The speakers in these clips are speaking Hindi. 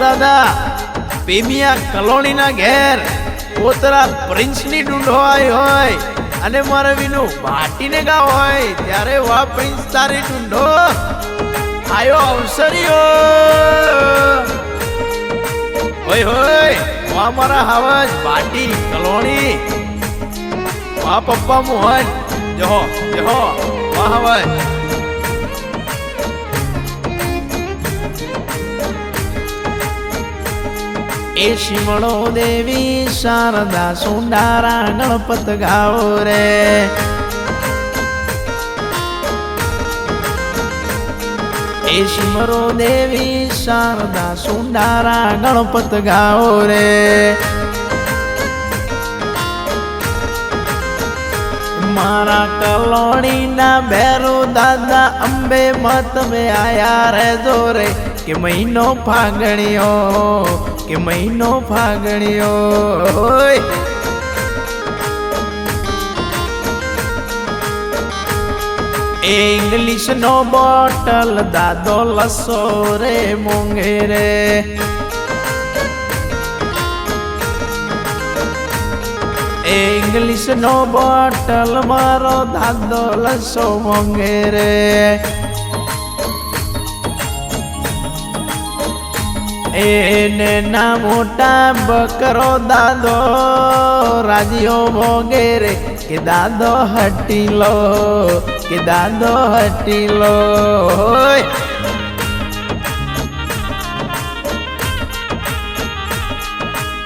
દાદા પેમિયા કલોણીના ઘેર પોતરા પ્રિન્સની ડુંડો આવી હોય અને મારે વિનું ભાટીને ગાવ હોય ત્યારે વા પ્રિન્સ તારી ડુંડો આયો અવસરીઓ હોય હોય વા મારા હાવજ ભાટી કલોણી વા પપ્પા મોહન જહો જહો વા હાવજ ए शिमणो देवी शारदा सुंडारा गणपत गाओ रे ए शिमरो देवी शारदा सुंडारा गणपत गाओ रे मारा कलोणी ना भैरो दादा अंबे मत में आया रे जोरे के महीनो फागणियो के महीनो फागणियो इंग्लिश नो बोटल दादो लसो रे मोंगे रे इंग्लिश नो बोटल मारो दादो लसो मोंगे रे एने ना मोटा बकरो दादो राजियो वगैरे के दादो हटी लो के दादो हटी लो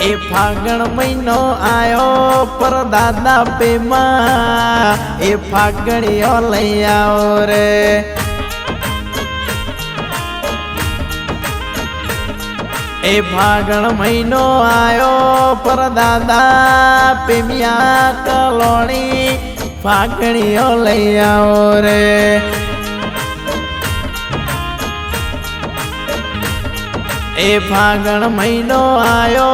ए फागण महीनो आयो पर दादा पे माँ ए फागणियो लई आओ रे ए फागण महीनो आयो पर दादा पेमिया कलोणी फागणियो लई आओ रे ए फागण महीनो आयो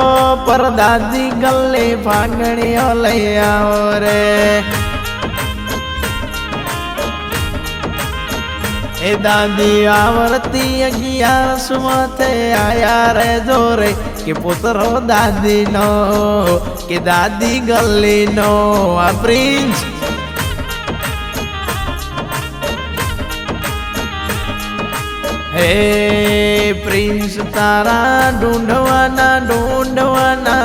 पर दादी गले फागणियो लई आओ रे ए दादी आवरती 11 माथे आया रे जोरे के पुत्रो दादी नो के दादी गली नो आ प्रिंस हे प्रिंस तारा ढूंढवाना ढूंढवाना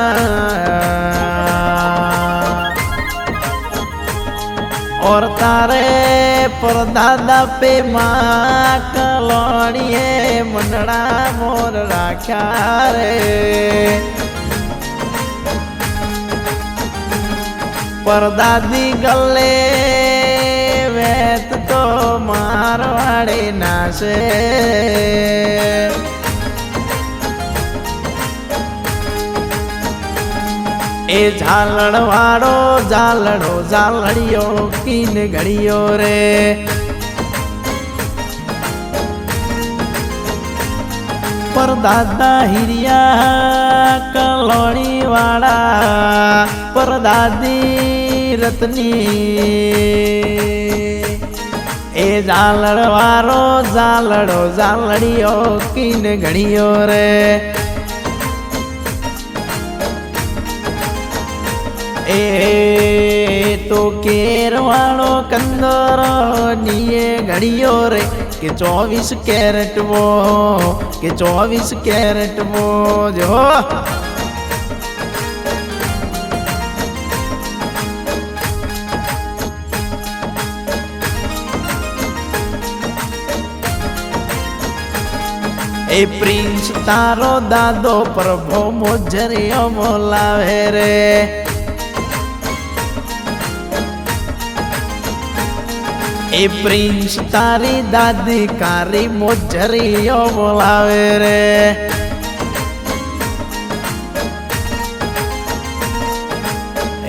और तारे पर दादा पे माँ कलोड़िए मनड़ा मोर राख्या रे पर दादी गले वेत तो मारवाड़े नासे ए झालड़ वाड़ो झालड़ो झालड़ियो किन घड़ियो रे पर दादा हिरिया कलोनी वाड़ा पर दादी रतनी ए झालड़ वारो झालड़ो झालड़ियो किन घड़ियो रे ए तो केर वालो कंदरो निये घड़ियो रे के 24 कैरेट वो के 24 कैरेट वो जो ए प्रिंस तारो दादो प्रभो मोजरियो बोलावे रे ए प्रिंस तारी दादी कारी मोजरियो बोलावे रे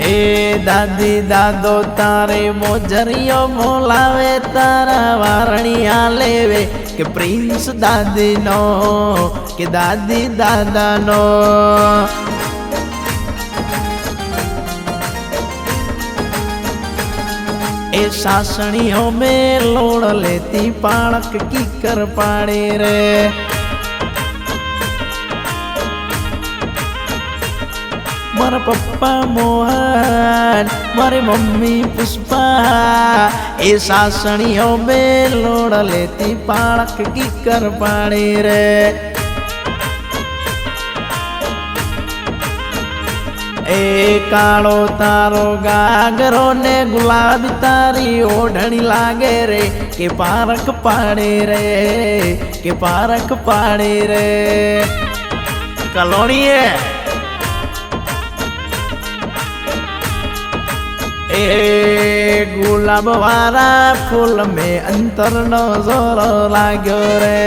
ए दादी दादो तारे मोजरियो बोलावे तारा वारणिया लेवे के प्रिंस दादी नो के दादी दादा नो ए सासणियों में लोड़ लेती पाणक की कर पाड़े रे મારા પપ્પા મોહન મારી મમ્મી પુષ્પા એ સાસણીઓ બે લોડ લેતી પાળક કીકર પાણી રે એ કાળો તારો ગાગરો ને ગુલાબી તારી ઓઢણી લાગે રે કે પારક પાડે રે કે પારક પાડે રે કલોણીએ એ ગુલાબ વાળા ફૂલ મેં અંતર નો જોર લાગ્યો રે